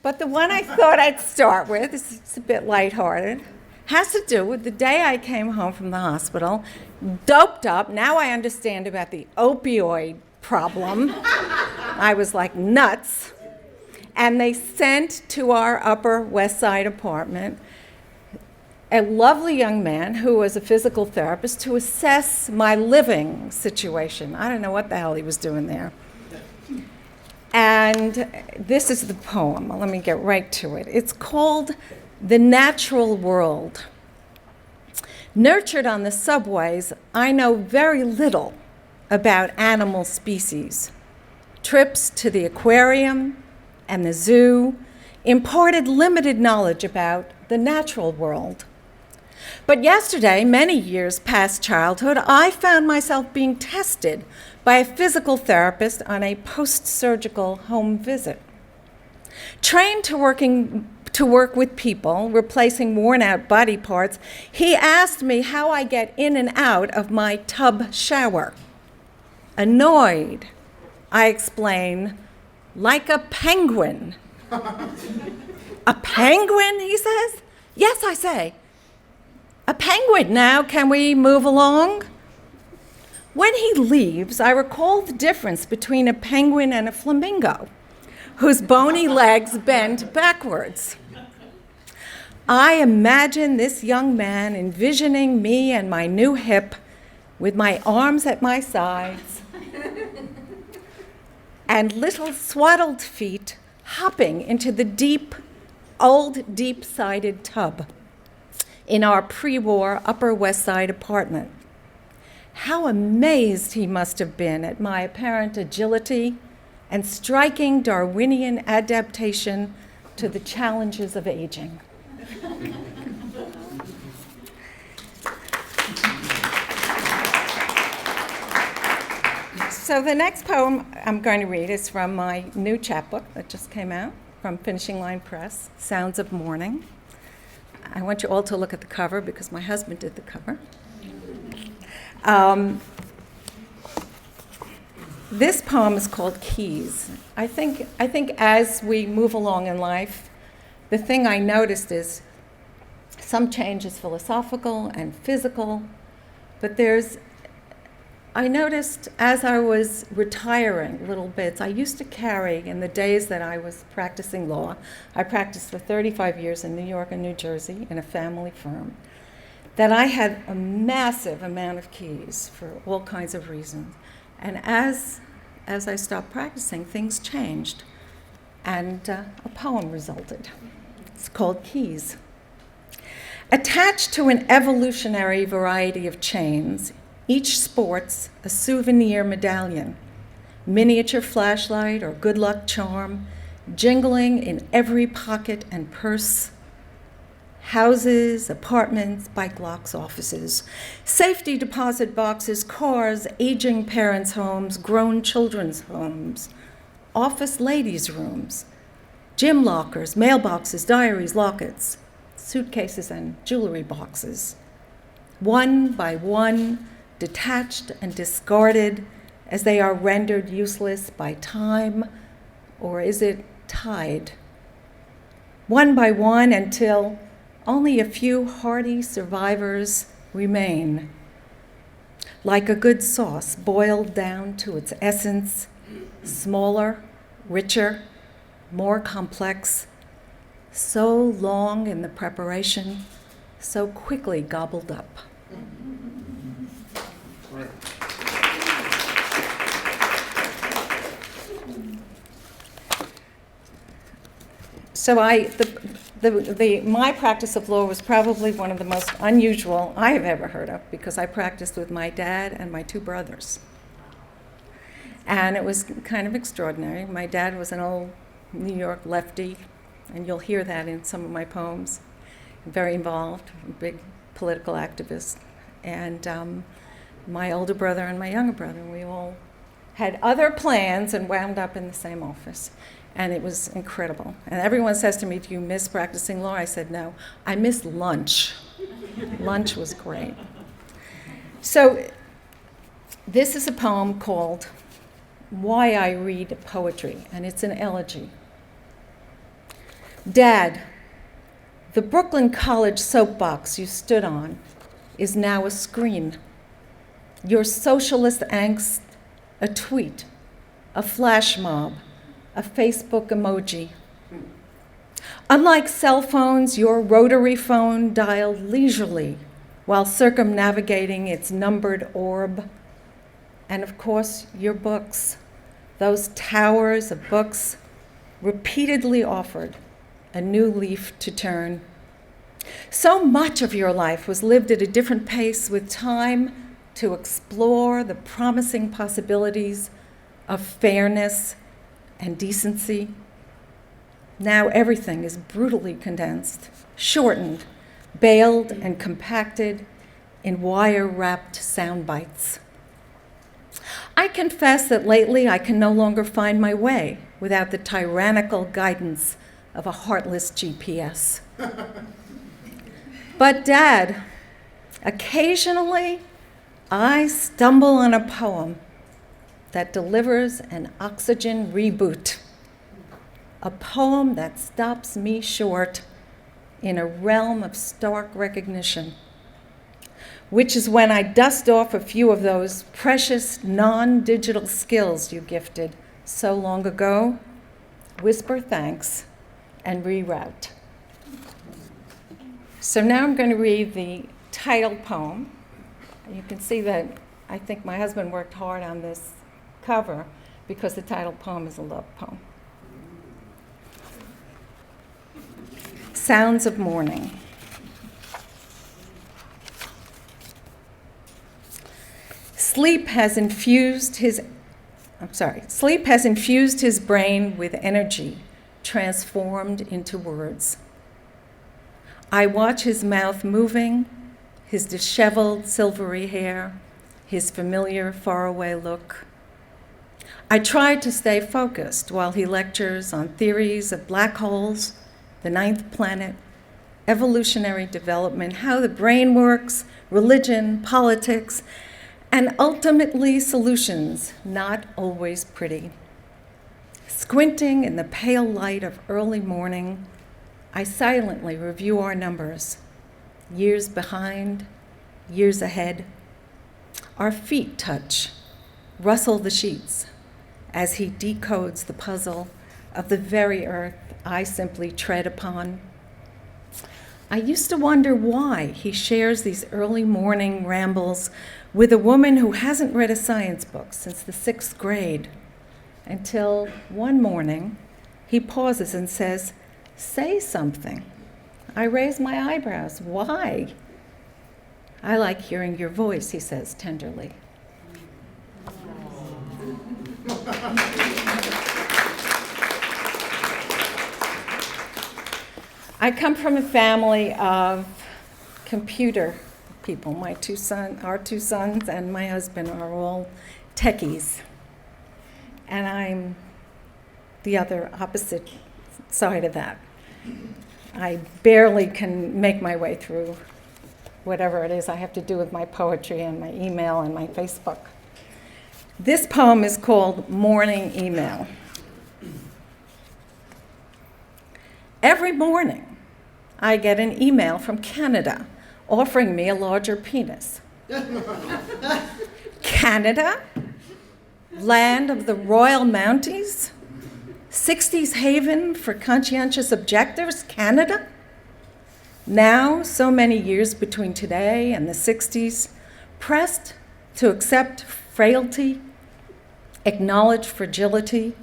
But the one I thought I'd start with, it's a bit lighthearted, has to do with the day I came home from the hospital, doped up. Now I understand about the opioid problem. I was like nuts. And they sent to our Upper West Side apartment a lovely young man who was a physical therapist to assess my living situation. I don't know what the hell he was doing there. And this is the poem. Let me get right to it. It's called The Natural World. Nurtured on the subways, I know very little about animal species. Trips to the aquarium and the zoo imparted limited knowledge about the natural world. But yesterday, many years past childhood, I found myself being tested by a physical therapist on a post-surgical home visit. Trained to work with people, replacing worn-out body parts, he asked me how I get in and out of my tub shower. Annoyed, I explain, like a penguin. A penguin, he says? Yes, I say. A penguin now, can we move along? When he leaves, I recall the difference between a penguin and a flamingo, whose bony legs bend backwards. I imagine this young man envisioning me and my new hip with my arms at my sides and little swaddled feet hopping into the deep-sided tub in our pre-war Upper West Side apartment. How amazed he must have been at my apparent agility and striking Darwinian adaptation to the challenges of aging. So the next poem I'm going to read is from my new chapbook that just came out from Finishing Line Press, Sounds of Morning. I want you all to look at the cover because my husband did the cover. This poem is called Keys. I think as we move along in life, the thing I noticed is some change is philosophical and physical, but I noticed as I was retiring little bits, I used to carry in the days that I was practicing law. I practiced for 35 years in New York and New Jersey in a family firm, that I had a massive amount of keys for all kinds of reasons. And as I stopped practicing, things changed, and a poem resulted. It's called Keys. Attached to an evolutionary variety of chains, each sports a souvenir medallion, miniature flashlight or good luck charm, jingling in every pocket and purse. Houses, apartments, bike locks, offices, safety deposit boxes, cars, aging parents' homes, grown children's homes, office ladies' rooms, gym lockers, mailboxes, diaries, lockets, suitcases, and jewelry boxes. One by one, detached and discarded as they are rendered useless by time, or is it tide? One by one until only a few hardy survivors remain. Like a good sauce boiled down to its essence, smaller, richer, more complex, so long in the preparation, so quickly gobbled up. So my practice of law was probably one of the most unusual I have ever heard of, because I practiced with my dad and my two brothers. And it was kind of extraordinary. My dad was an old New York lefty, and you'll hear that in some of my poems. Very involved, a big political activist. And my older brother and my younger brother, we all had other plans and wound up in the same office. And it was incredible. And everyone says to me, do you miss practicing law? I said, no, I miss lunch. Lunch was great. So this is a poem called Why I Read Poetry, and it's an elegy. Dad, the Brooklyn College soapbox you stood on is now a screen. Your socialist angst, a tweet, a flash mob, a Facebook emoji. Unlike cell phones, your rotary phone dialed leisurely while circumnavigating its numbered orb. And of course, your books, those towers of books, repeatedly offered a new leaf to turn. So much of your life was lived at a different pace, with time to explore the promising possibilities of fairness and decency. Now everything is brutally condensed, shortened, baled, and compacted in wire-wrapped sound bites. I confess that lately I can no longer find my way without the tyrannical guidance of a heartless GPS. But Dad, occasionally I stumble on a poem that delivers an oxygen reboot, a poem that stops me short in a realm of stark recognition, which is when I dust off a few of those precious non-digital skills you gifted so long ago, whisper thanks, and reroute. So now I'm going to read the title poem. You can see that I think my husband worked hard on this cover because the title poem is a love poem. Sounds of Morning. Sleep has infused his brain with energy transformed into words. I watch his mouth moving, his disheveled silvery hair, his familiar faraway look. I try to stay focused while he lectures on theories of black holes, the ninth planet, evolutionary development, how the brain works, religion, politics, and ultimately solutions, not always pretty. Squinting in the pale light of early morning, I silently review our numbers, years behind, years ahead. Our feet touch, rustle the sheets, as he decodes the puzzle of the very earth I simply tread upon. I used to wonder why he shares these early morning rambles with a woman who hasn't read a science book since the 6th grade, until one morning he pauses and says, "Say something." I raise my eyebrows. Why? "I like hearing your voice," he says tenderly. I come from a family of computer people. Our two sons and my husband are all techies. And I'm the other opposite side of that. I barely can make my way through whatever it is I have to do with my poetry and my email and my Facebook. This poem is called Morning Email. Every morning, I get an email from Canada offering me a larger penis. Canada? Land of the Royal Mounties? 60s haven for conscientious objectors, Canada? Now, so many years between today and the 60s, pressed to accept frailty, acknowledge fragility,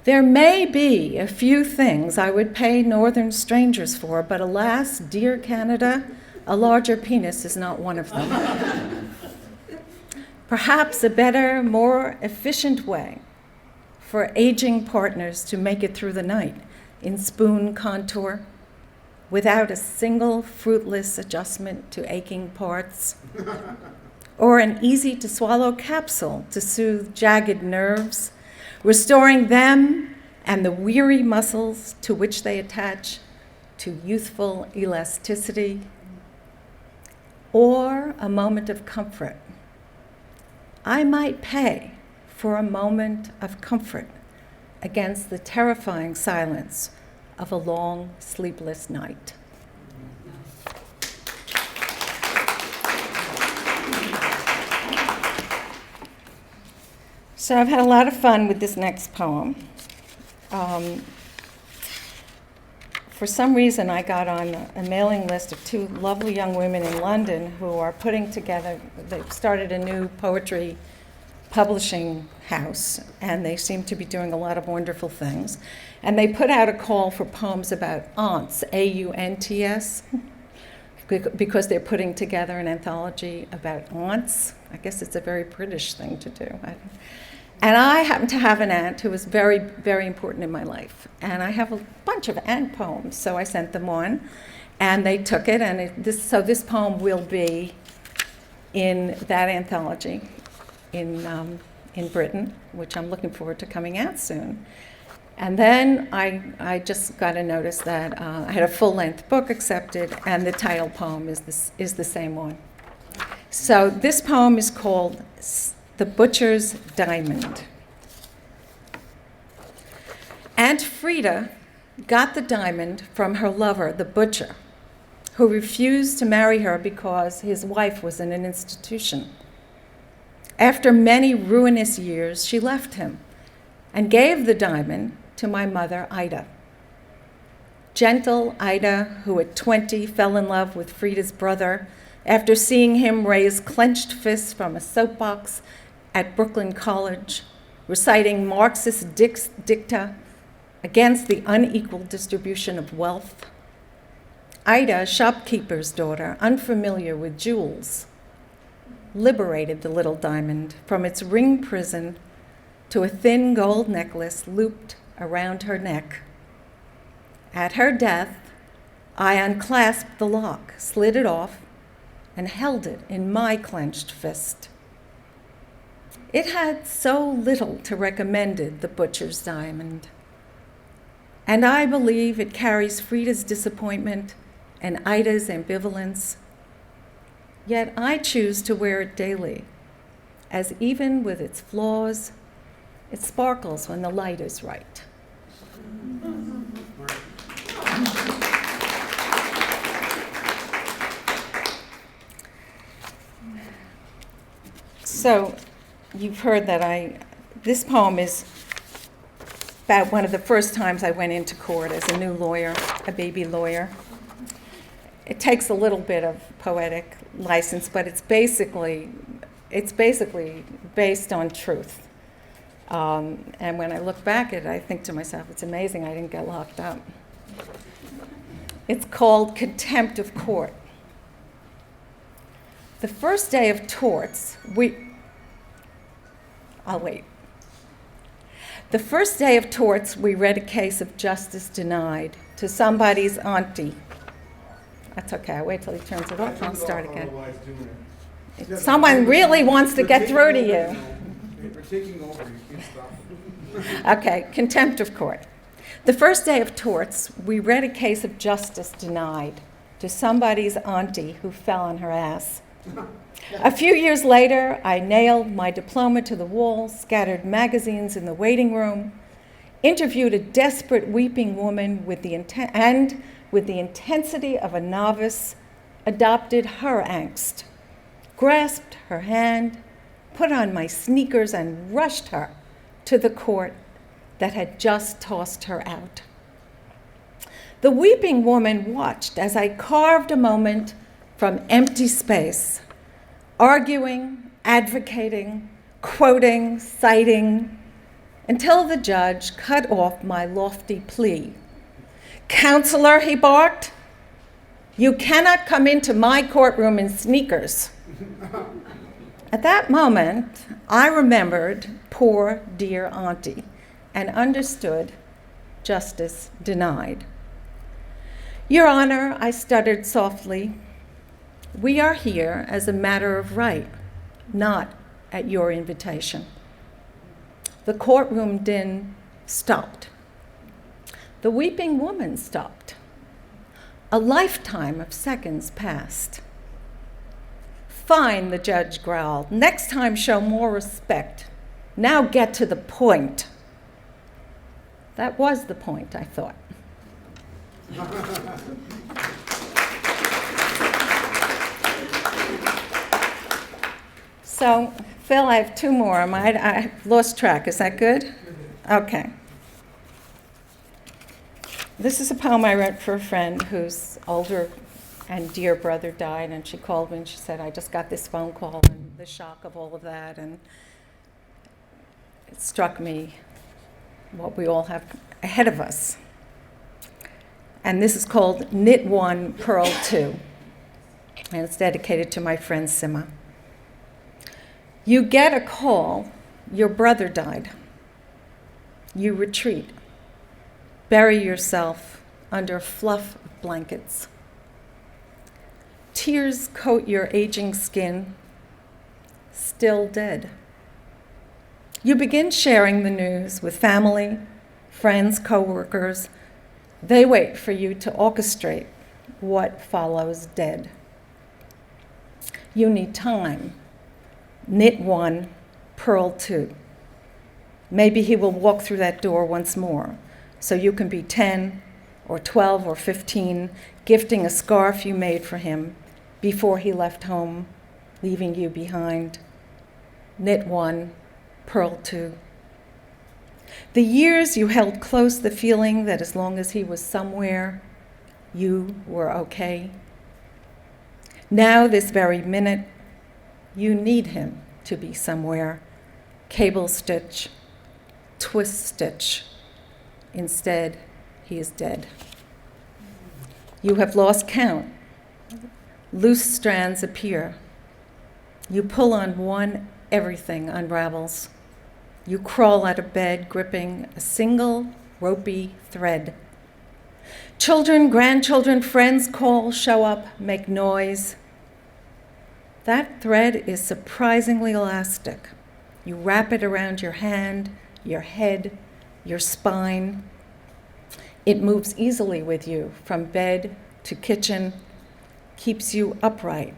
there may be a few things I would pay northern strangers for, but alas, dear Canada, a larger penis is not one of them. Perhaps a better, more efficient way for aging partners to make it through the night in spoon contour without a single fruitless adjustment to aching parts, or an easy-to-swallow capsule to soothe jagged nerves, restoring them and the weary muscles to which they attach to youthful elasticity, or a moment of comfort. I might pay for a moment of comfort against the terrifying silence of a long, sleepless night. So I've had a lot of fun with this next poem. For some reason, I got on a mailing list of two lovely young women in London who are putting together, they've started a new poetry publishing house, and they seem to be doing a lot of wonderful things. And they put out a call for poems about aunts, A-U-N-T-S, because they're putting together an anthology about aunts. I guess it's a very British thing to do. And I happen to have an aunt who was very, very important in my life. And I have a bunch of aunt poems, so I sent them on. And they took it, and so this poem will be in that anthology in Britain, which I'm looking forward to coming out soon. And then I just got a notice that I had a full-length book accepted, and the title poem is the same one. So this poem is called The Butcher's Diamond. Aunt Frida got the diamond from her lover, the butcher, who refused to marry her because his wife was in an institution. After many ruinous years, she left him and gave the diamond to my mother, Ida. Gentle Ida, who at 20 fell in love with Frida's brother after seeing him raise clenched fists from a soapbox at Brooklyn College, reciting Marxist dicta against the unequal distribution of wealth. Ida, shopkeeper's daughter, unfamiliar with jewels, liberated the little diamond from its ring prison to a thin gold necklace looped around her neck. At her death, I unclasped the lock, slid it off, and held it in my clenched fist. It had so little to recommend it, the butcher's diamond. And I believe it carries Frida's disappointment and Ida's ambivalence. Yet I choose to wear it daily, as even with its flaws, it sparkles when the light is right. So you've heard that this poem is about one of the first times I went into court as a new lawyer, a baby lawyer. It takes a little bit of poetic license, but it's basically based on truth. And when I look back at it, I think to myself, it's amazing I didn't get locked up. It's called Contempt of Court. The first day of torts, The first day of torts, we read a case of justice denied to somebody's auntie. That's okay, I'll wait till he turns it off and I'll start again. If someone really wants to get through to you. We're taking over, you can't stop. Okay, contempt of court. The first day of torts, we read a case of justice denied to somebody's auntie who fell on her ass. A few years later, I nailed my diploma to the wall, scattered magazines in the waiting room, interviewed a desperate weeping woman with the intensity of a novice, adopted her angst, grasped her hand, put on my sneakers, and rushed her to the court that had just tossed her out. The weeping woman watched as I carved a moment from empty space, arguing, advocating, quoting, citing, until the judge cut off my lofty plea. "Counselor," he barked, "you cannot come into my courtroom in sneakers." At that moment, I remembered poor, dear auntie and understood justice denied. "Your Honor," I stuttered softly, "we are here as a matter of right, not at your invitation." The courtroom din stopped. The weeping woman stopped. A lifetime of seconds passed. "Fine," the judge growled. "Next time show more respect. Now get to the point." That was the point, I thought. So, Phil, I have two more. I lost track. Is that good? Okay. This is a poem I wrote for a friend whose older and dear brother died, and she called me and she said, I just got this phone call and the shock of all of that, and it struck me what we all have ahead of us. And this is called Knit One, Purl Two, and it's dedicated to my friend Sima. You get a call, your brother died. You retreat, bury yourself under fluff of blankets. Tears coat your aging skin, still dead. You begin sharing the news with family, friends, coworkers. They wait for you to orchestrate what follows dead. You need time. Knit one, purl two. Maybe he will walk through that door once more, so you can be 10 or 12 or 15, gifting a scarf you made for him before he left home, leaving you behind. Knit one, purl two. The years you held close the feeling that as long as he was somewhere, you were okay. Now, this very minute, you need him to be somewhere. Cable stitch, twist stitch. Instead, he is dead. You have lost count. Loose strands appear. You pull on one, everything unravels. You crawl out of bed, gripping a single ropey thread. Children, grandchildren, friends call, show up, make noise. That thread is surprisingly elastic. You wrap it around your hand, your head, your spine. It moves easily with you from bed to kitchen, keeps you upright,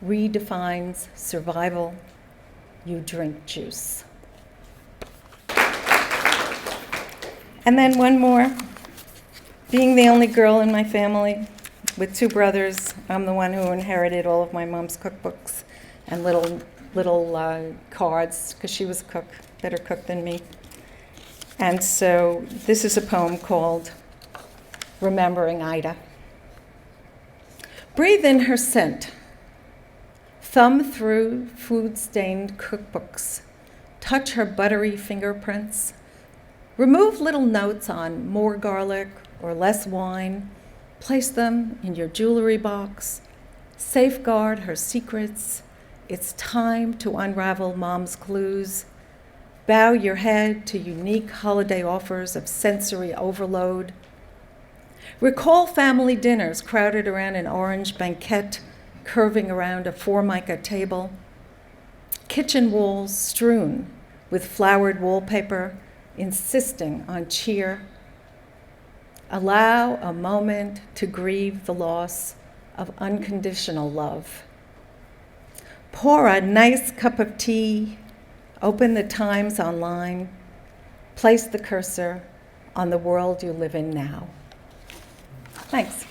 redefines survival. You drink juice. And then one more. Being the only girl in my family with two brothers, I'm the one who inherited all of my mom's cookbooks and little cards, because she was a cook, better cook than me. And so this is a poem called Remembering Ida. Breathe in her scent. Thumb through food-stained cookbooks. Touch her buttery fingerprints. Remove little notes on more garlic or less wine. Place them in your jewelry box. Safeguard her secrets. It's time to unravel mom's clues. Bow your head to unique holiday offers of sensory overload. Recall family dinners crowded around an orange banquette, curving around a formica table. Kitchen walls strewn with flowered wallpaper, insisting on cheer. Allow a moment to grieve the loss of unconditional love. Pour a nice cup of tea, open the Times online, place the cursor on the world you live in now. Thanks.